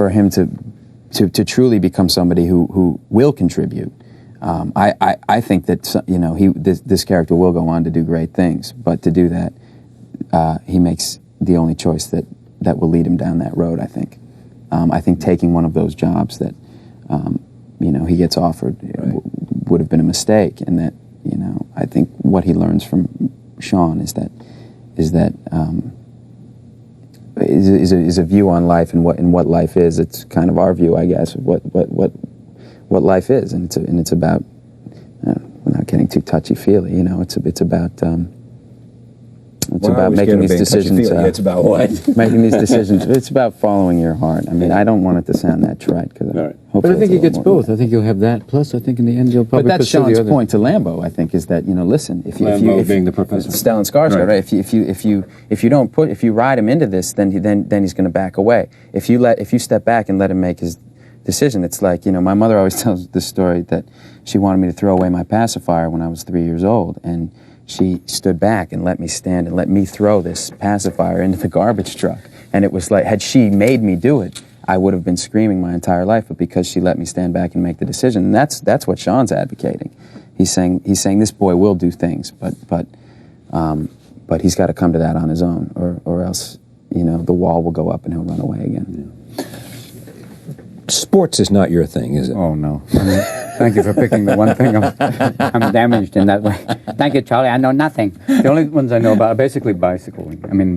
him to truly become somebody who will contribute. I think that this character will go on to do great things, but to do that, he makes the only choice that will lead him down that road. I think taking one of those jobs that he gets offered would have been a mistake, and that I think what he learns from Sean is a view on life and what life is. It's kind of our view, I guess, of what life is, and it's about, without getting too touchy-feely, it's about making these decisions. It's about what? Making these decisions. It's about following your heart. I mean, I don't want it to sound that trite, but I think he gets both. I think you'll have that. Plus, I think in the end you'll probably. But that's Sean's point to Lambo. I think is that listen, if you being the professor, Stellan Skarsgård, right? If you ride him into this, then he's going to back away. If you step back and let him make his decision, it's like my mother always tells this story that she wanted me to throw away my pacifier when I was 3 years old, and she stood back and let me stand and let me throw this pacifier into the garbage truck. And it was like, had she made me do it, I would have been screaming my entire life. But because she let me stand back and make the decision, and that's what Sean's advocating. He's saying this boy will do things, but he's got to come to that on his own, or else the wall will go up and he'll run away again. Yeah. Sports is not your thing, is it? Oh, no. Thank you for picking the one thing I'm damaged in that way. Thank you, Charlie. I know nothing. The only ones I know about are basically bicycling. I mean,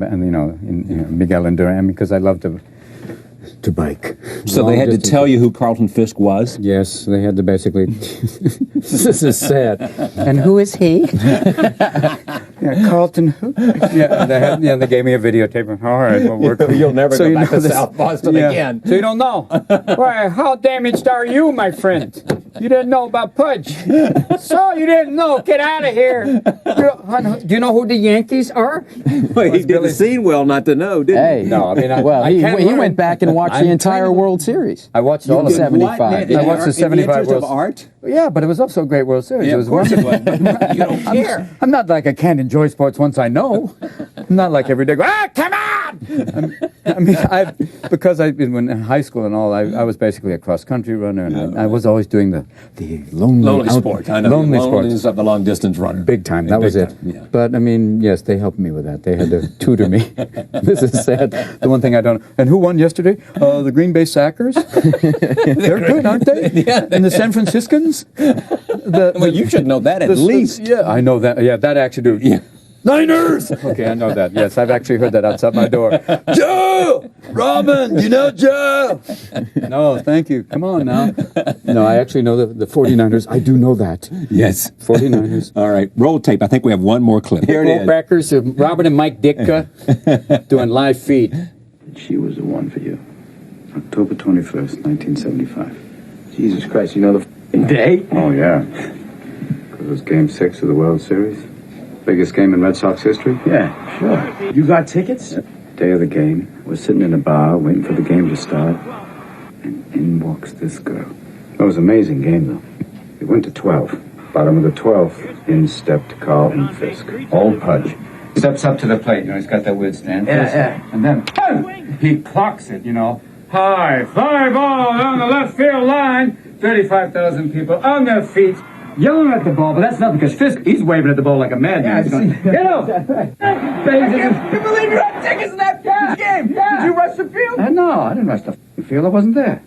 Miguel and Duran, because I love to bike. So they had to tell you who Carlton Fisk was? Yes, they had to basically. This is sad. And who is he? Carlton who? They gave me a videotape. All right, we'll work. You'll never go back to South Boston again. So you don't know. Why, how damaged are you, my friend? You didn't know about Pudge. So you didn't know. Get out of here. Do you know who the Yankees are? Well, he did the scene well not to know, didn't he? Hey, no, I mean, he went back and watched the entire World Series. I watched all of 75. I watched the 75 World Art? Yeah, but it was also a great World Series. Yeah, it was of course wonderful. it was. You don't care. I'm not like I can't enjoy sports once I know. I'm not like every day. Come on! Because when in high school and all, I was basically a cross country runner, and I was always doing the lonely sport. I know. Lonely sports Big time. That was it. Yeah. But I mean, yes, they helped me with that. They had to tutor me. This is sad. The one thing I don't. And who won yesterday? The Green Bay Sackers. They're good, aren't they? Yeah. And the San Franciscans. Well, you should know that at least. Yeah, I know that. Yeah, that actually do. Yeah. Niners! Okay, I know that. Yes, I've actually heard that outside my door. Joe! Robin! You know Joe? No, thank you. Come on now. No, I actually know the 49ers. I do know that. Yes. 49ers. All right, roll tape. I think we have one more clip. Here it is. Backers of Robin and Mike Ditka doing live feed. She was the one for you. October 21st, 1975. Jesus Christ, you know the day? Oh, yeah. Because it was Game 6 of the World Series. Biggest game in Red Sox history? Yeah, sure. You got tickets? Day of the game, we're sitting in a bar waiting for the game to start, and in walks this girl. It was an amazing game, though. It went to 12. Bottom of the 12th, in stepped Carlton Fisk. Old Pudge. Steps up to the plate, he's got that weird stand. Yeah. And then he clocks it, High fly ball down the left field line. 35,000 people on their feet, yelling at the ball, but that's nothing because Fisk, he's waving at the ball like a madman. He's going, get up! You believe you had tickets in that game? Yeah. Did you rush the field? No, I didn't rush the field. I wasn't there.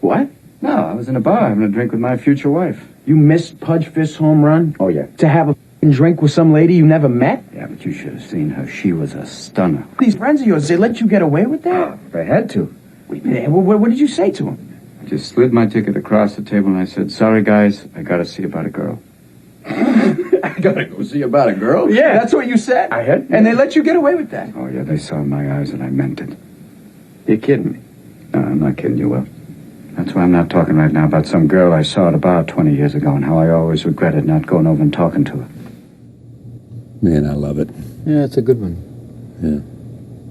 What? No, I was in a bar having a drink with my future wife. You missed Pudge Fisk's home run? Oh, yeah. To have a and drink with some lady you never met? Yeah, but you should have seen her. She was a stunner. These friends of yours, they let you get away with that? They had to. What did you say to them? I just slid my ticket across the table and I said, sorry, guys, I gotta see about a girl. I gotta go see about a girl? Yeah. That's what you said? I had. And they let you get away with that? Oh, yeah, they saw in my eyes that I meant it. You're kidding me. No, I'm not kidding you, Will. That's why I'm not talking right now about some girl I saw at a bar 20 years ago and how I always regretted not going over and talking to her. Man, I love it. Yeah, it's a good one.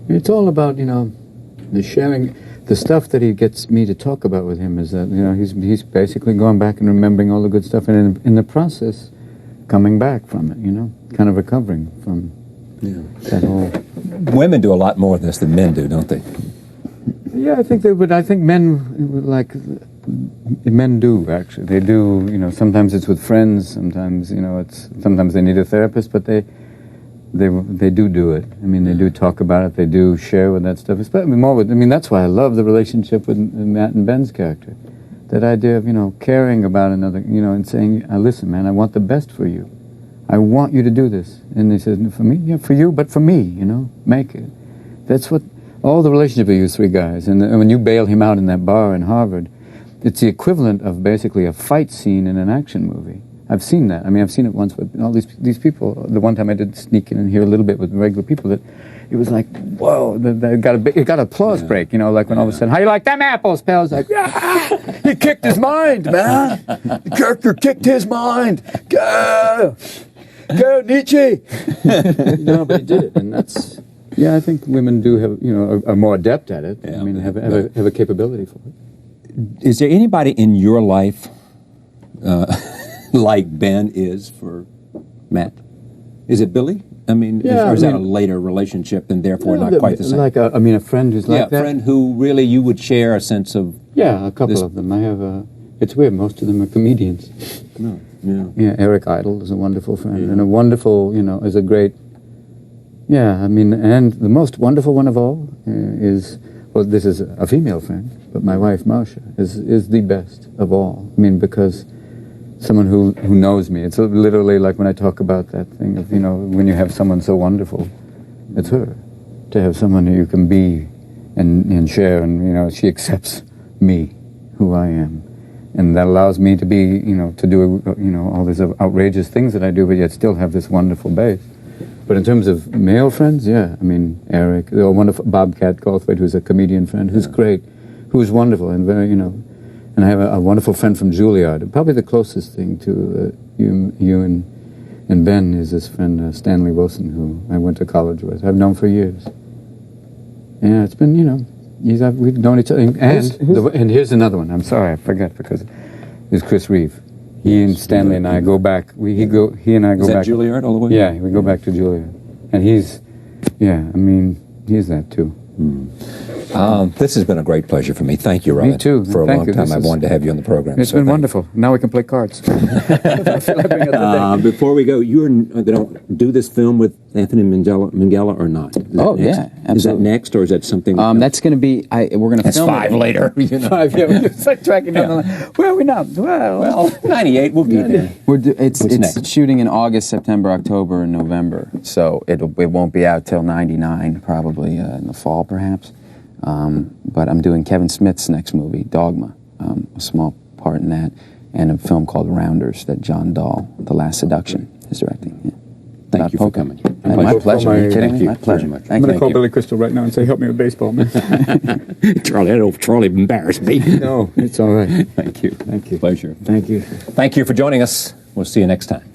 Yeah. It's all about, the sharing. The stuff that he gets me to talk about with him is that, he's basically going back and remembering all the good stuff, and in the process, coming back from it, kind of recovering from that whole... Women do a lot more of this than men do, don't they? Yeah, I think they would. I think men, men do, actually. They do, sometimes it's with friends, sometimes, sometimes they need a therapist, but they do it. I mean, they do talk about it. They do share with that stuff. That's why I love the relationship with Matt and Ben's character. That idea of, caring about another, and saying, listen, man, I want the best for you. I want you to do this. And they said, for me? Yeah, for you, but for me, make it. That's what, all the relationship of you three guys. And when you bail him out in that bar in Harvard, it's the equivalent of basically a fight scene in an action movie. I've seen that. I've seen it once with all these people. The one time I did sneak in and hear a little bit with regular people, that it was like, whoa, it got an applause break, like when all of a sudden, how you like them apples, pal? It's like, he kicked his mind, man. The character kicked his mind. Go, Nietzsche. But he did it, and that's, I think women do have, are more adept at it. Yeah. Have a capability for it. Is there anybody in your life like Ben is for Matt? Is it Billy? Or is that a later relationship and therefore not quite the same? Like a friend who's like that? Yeah, a friend who really you would share a sense of... Yeah, a couple of them. I have it's weird, most of them are comedians. No, yeah. Yeah, Eric Idle is a wonderful friend, and a wonderful, is a great... Yeah, and the most wonderful one of all is... Well, this is a female friend, but my wife, Marcia, is the best of all. Because... someone who knows me. It's literally like when I talk about that thing of, when you have someone so wonderful, it's her. To have someone who you can be and share, and, she accepts me, who I am. And that allows me to be, to do, all these outrageous things that I do, but yet still have this wonderful base. But in terms of male friends, Eric, the wonderful Bobcat Goldthwait, who's a comedian friend, who's great, who's wonderful and very, And I have a wonderful friend from Juilliard. Probably the closest thing to you and Ben is this friend, Stanley Wilson, who I went to college with. I've known for years. Yeah, it's been, we've known each other. And here's another one. I'm sorry, I forgot, because it's Chris Reeve. He and Stanley and I go back. He and I go back. Is that Juilliard all the way? Yeah, we go back to Juilliard. And he's that too. This has been a great pleasure for me. Thank you, Ryan. Me too. For a long time, I've wanted to have you on the program. It's been wonderful. Now we can play cards. Before we go, you're going to do this film with Anthony Minghella or not? Absolutely. Is that next, or is that something? That's going to be. We're going to film 5 it. later. 5, yeah. We're just tracking down the line. Where are we now? Well, 98. We'll be there. It's shooting in August, September, October, and November. So it won't be out till '99, probably in the fall, perhaps. But I'm doing Kevin Smith's next movie, Dogma, a small part in that, and a film called Rounders that John Dahl, The Last Seduction, is directing. Yeah. Thank you for coming. My pleasure. Are you kidding me? My pleasure. Much. I'm going to call Billy Crystal right now and say, help me with baseball, man. Charlie embarrassed me. No, it's all right. Thank you. Thank you. Pleasure. Thank you. Thank you for joining us. We'll see you next time.